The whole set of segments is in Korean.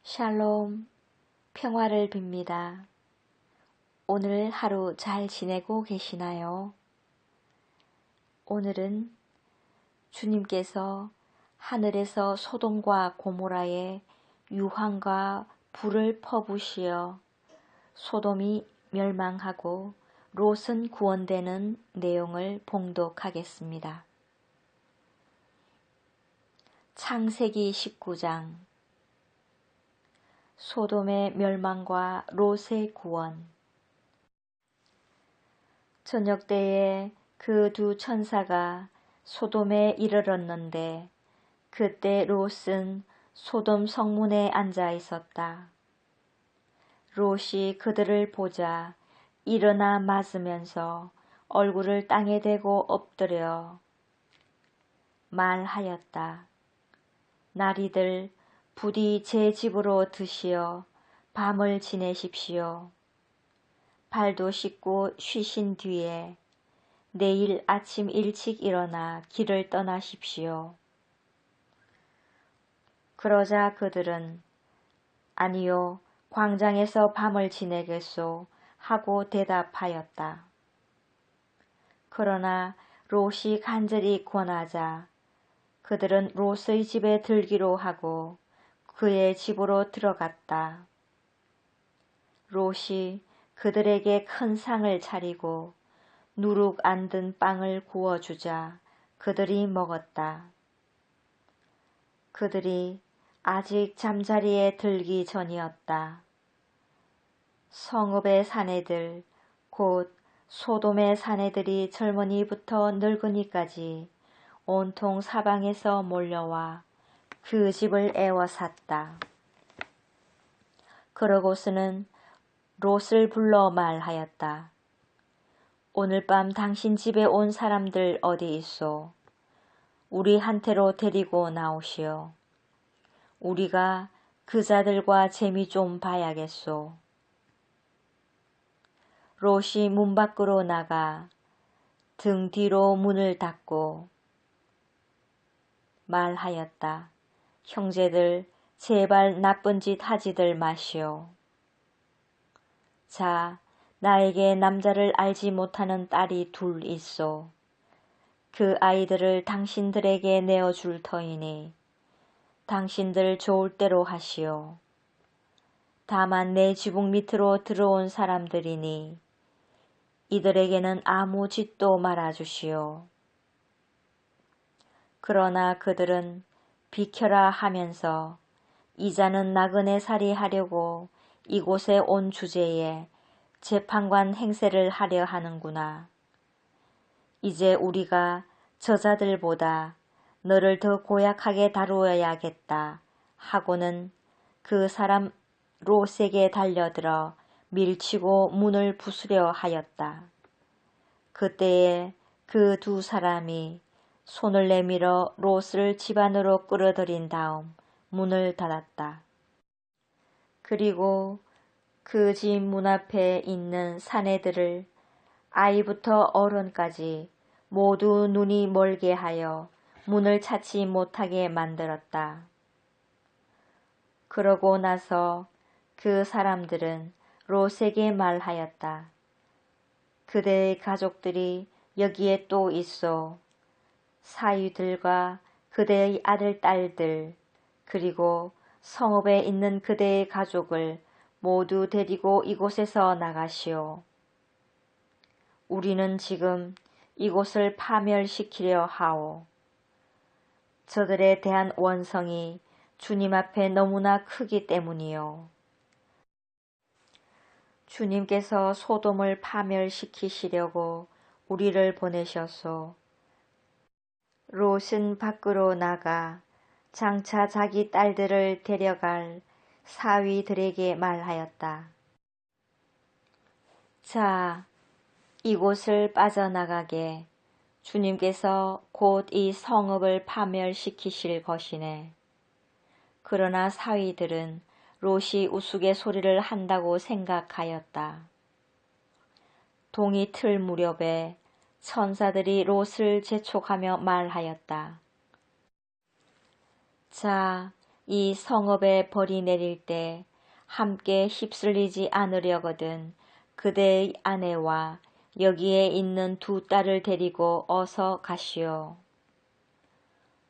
샬롬, 평화를 빕니다. 오늘 하루 잘 지내고 계시나요? 오늘은 주님께서 하늘에서 소돔과 고모라에 유황과 불을 퍼부으시어 소돔이 멸망하고 롯은 구원되는 내용을 봉독하겠습니다. 창세기 19장 소돔의 멸망과 롯의 구원. 저녁 때에 그 두 천사가 소돔에 이르렀는데 그때 롯은 소돔 성문에 앉아 있었다. 롯이 그들을 보자 일어나 맞으면서 얼굴을 땅에 대고 엎드려 말하였다. 나리들 부디 제 집으로 드시어 밤을 지내십시오. 발도 씻고 쉬신 뒤에 내일 아침 일찍 일어나 길을 떠나십시오. 그러자 그들은 아니요, 광장에서 밤을 지내겠소 하고 대답하였다. 그러나 롯이 간절히 권하자 그들은 롯의 집에 들기로 하고 그의 집으로 들어갔다. 롯이 그들에게 큰 상을 차리고 누룩 안 든 빵을 구워주자 그들이 먹었다. 그들이 아직 잠자리에 들기 전이었다. 성읍의 사내들, 곧 소돔의 사내들이 젊은이부터 늙은이까지 온통 사방에서 몰려와 그 집을 에워쌌다. 그러고서는 롯을 불러 말하였다. 오늘 밤 당신 집에 온 사람들 어디 있소? 우리한테로 데리고 나오시오. 우리가 그 자들과 재미 좀 봐야겠소. 롯이 문 밖으로 나가 등 뒤로 문을 닫고 말하였다. 형제들, 제발 나쁜 짓 하지들 마시오. 자, 나에게 남자를 알지 못하는 딸이 둘 있소. 그 아이들을 당신들에게 내어줄 터이니 당신들 좋을 대로 하시오. 다만 내 지붕 밑으로 들어온 사람들이니 이들에게는 아무 짓도 말아주시오. 그러나 그들은 비켜라 하면서 이자는 나그네 살이 하려고 이곳에 온 주제에 재판관 행세를 하려 하는구나. 이제 우리가 저자들보다 너를 더 고약하게 다루어야겠다 하고는 그 사람 롯에게 달려들어 밀치고 문을 부수려 하였다. 그때에 그 두 사람이 손을 내밀어 롯을 집 안으로 끌어들인 다음 문을 닫았다. 그리고 그 집 문 앞에 있는 사내들을 아이부터 어른까지 모두 눈이 멀게 하여 문을 찾지 못하게 만들었다. 그러고 나서 그 사람들은 롯에게 말하였다. 그대의 가족들이 여기에 또 있어. 사위들과 그대의 아들, 딸들, 그리고 성읍에 있는 그대의 가족을 모두 데리고 이곳에서 나가시오. 우리는 지금 이곳을 파멸시키려 하오. 저들에 대한 원성이 주님 앞에 너무나 크기 때문이요. 주님께서 소돔을 파멸시키시려고 우리를 보내셨소. 롯은 밖으로 나가 장차 자기 딸들을 데려갈 사위들에게 말하였다. 자, 이곳을 빠져나가게 주님께서 곧 이 성읍을 파멸시키실 것이네. 그러나 사위들은 롯이 우스갯소리를 한다고 생각하였다. 동이 틀 무렵에 천사들이 롯을 재촉하며 말하였다. 자, 이 성읍에 벌이 내릴 때 함께 휩쓸리지 않으려거든 그대의 아내와 여기에 있는 두 딸을 데리고 어서 가시오.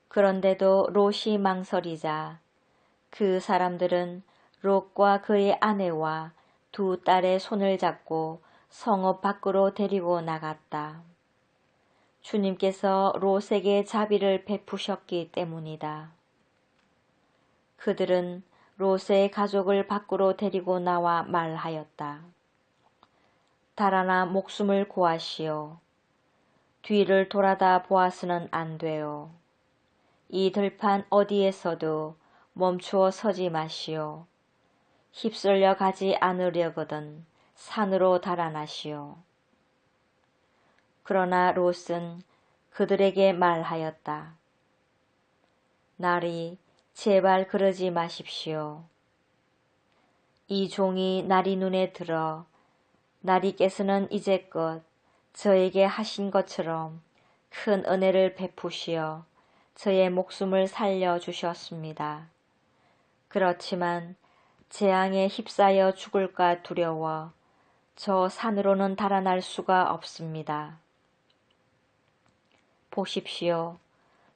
그런데도 롯이 망설이자 그 사람들은 롯과 그의 아내와 두 딸의 손을 잡고 성읍 밖으로 데리고 나갔다. 주님께서 롯에게 자비를 베푸셨기 때문이다. 그들은 롯의 가족을 밖으로 데리고 나와 말하였다. 달아나 목숨을 구하시오. 뒤를 돌아다 보아서는 안 돼요. 이 들판 어디에서도 멈추어 서지 마시오. 휩쓸려 가지 않으려거든 산으로 달아나시오. 그러나 롯은 그들에게 말하였다. 나리, 제발 그러지 마십시오. 이 종이 나리 눈에 들어 나리께서는 이제껏 저에게 하신 것처럼 큰 은혜를 베푸시어 저의 목숨을 살려주셨습니다. 그렇지만 재앙에 휩싸여 죽을까 두려워 저 산으로는 달아날 수가 없습니다. 보십시오.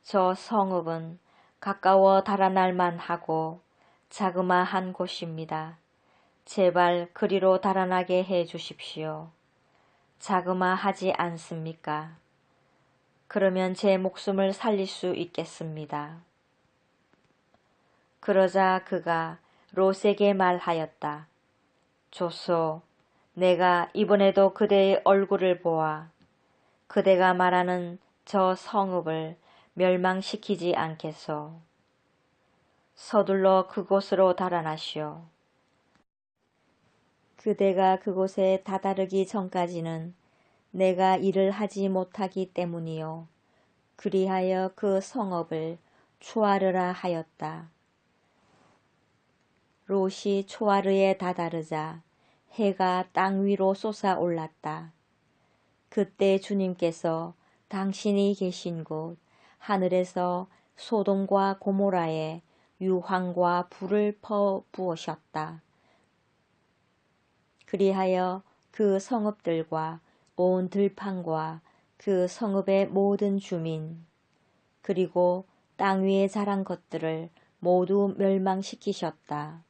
저 성읍은 가까워 달아날 만하고 자그마한 곳입니다. 제발 그리로 달아나게 해 주십시오. 자그마하지 않습니까? 그러면 제 목숨을 살릴 수 있겠습니다. 그러자 그가 롯에게 말하였다. 조소, 내가 이번에도 그대의 얼굴을 보아 그대가 말하는 저 성읍을 멸망시키지 않겠소. 서둘러 그곳으로 달아나시오. 그대가 그곳에 다다르기 전까지는 내가 일을 하지 못하기 때문이요. 그리하여 그 성읍을 초아르라 하였다. 롯이 초아르에 다다르자 해가 땅 위로 솟아올랐다. 그때 주님께서 당신이 계신 곳 하늘에서 소돔과 고모라에 유황과 불을 퍼 부으셨다. 그리하여 그 성읍들과 온 들판과 그 성읍의 모든 주민 그리고 땅 위에 자란 것들을 모두 멸망시키셨다.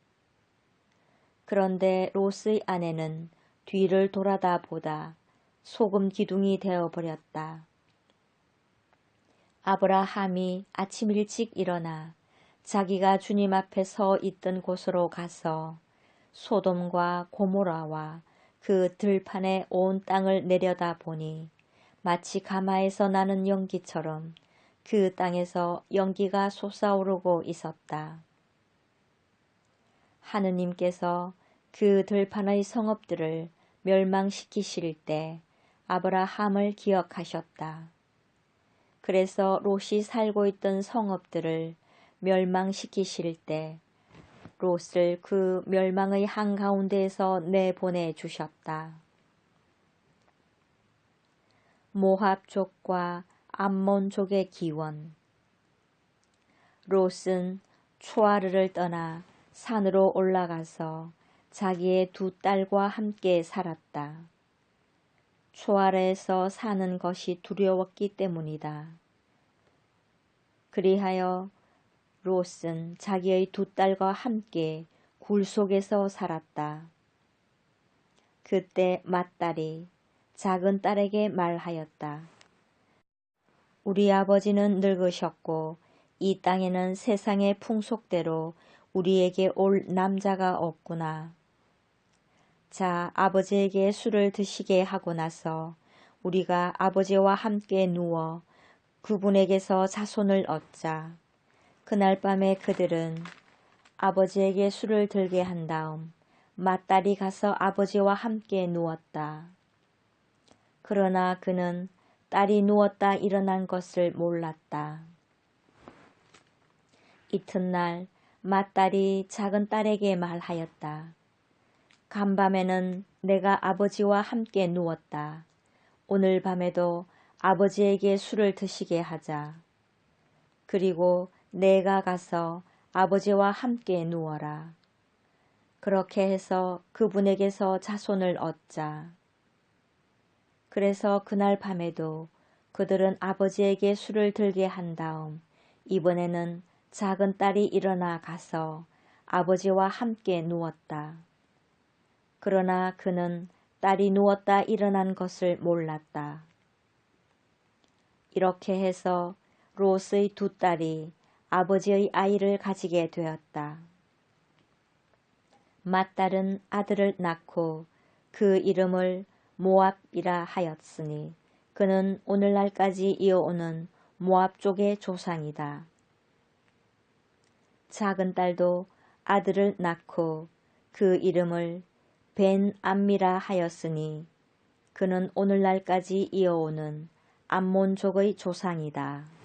그런데 롯의 아내는 뒤를 돌아다 보다 소금 기둥이 되어버렸다. 아브라함이 아침 일찍 일어나 자기가 주님 앞에 서 있던 곳으로 가서 소돔과 고모라와 그 들판의 온 땅을 내려다 보니 마치 가마에서 나는 연기처럼 그 땅에서 연기가 솟아오르고 있었다. 하느님께서 그 들판의 성읍들을 멸망시키실 때 아브라함을 기억하셨다. 그래서 롯이 살고 있던 성읍들을 멸망시키실 때 롯을 그 멸망의 한가운데에서 내보내 주셨다. 모압족과 암몬족의 기원. 롯은 초아르를 떠나 산으로 올라가서 자기의 두 딸과 함께 살았다. 초아르에서 사는 것이 두려웠기 때문이다. 그리하여 롯은 자기의 두 딸과 함께 굴 속에서 살았다. 그때 맏딸이 작은 딸에게 말하였다. 우리 아버지는 늙으셨고 이 땅에는 세상의 풍속대로 우리에게 올 남자가 없구나. 자, 아버지에게 술을 드시게 하고 나서 우리가 아버지와 함께 누워 그분에게서 자손을 얻자. 그날 밤에 그들은 아버지에게 술을 들게 한 다음 맏딸이 가서 아버지와 함께 누웠다. 그러나 그는 딸이 누웠다 일어난 것을 몰랐다. 이튿날 맏딸이 작은 딸에게 말하였다. 간밤에는 내가 아버지와 함께 누웠다. 오늘 밤에도 아버지에게 술을 드시게 하자. 그리고 내가 가서 아버지와 함께 누워라. 그렇게 해서 그분에게서 자손을 얻자. 그래서 그날 밤에도 그들은 아버지에게 술을 들게 한 다음 이번에는 작은 딸이 일어나 가서 아버지와 함께 누웠다. 그러나 그는 딸이 누웠다 일어난 것을 몰랐다. 이렇게 해서 롯의 두 딸이 아버지의 아이를 가지게 되었다. 맏딸은 아들을 낳고 그 이름을 모압이라 하였으니 그는 오늘날까지 이어오는 모압 쪽의 조상이다. 작은 딸도 아들을 낳고 그 이름을 벤 암미라 하였으니 그는 오늘날까지 이어오는 암몬족의 조상이다.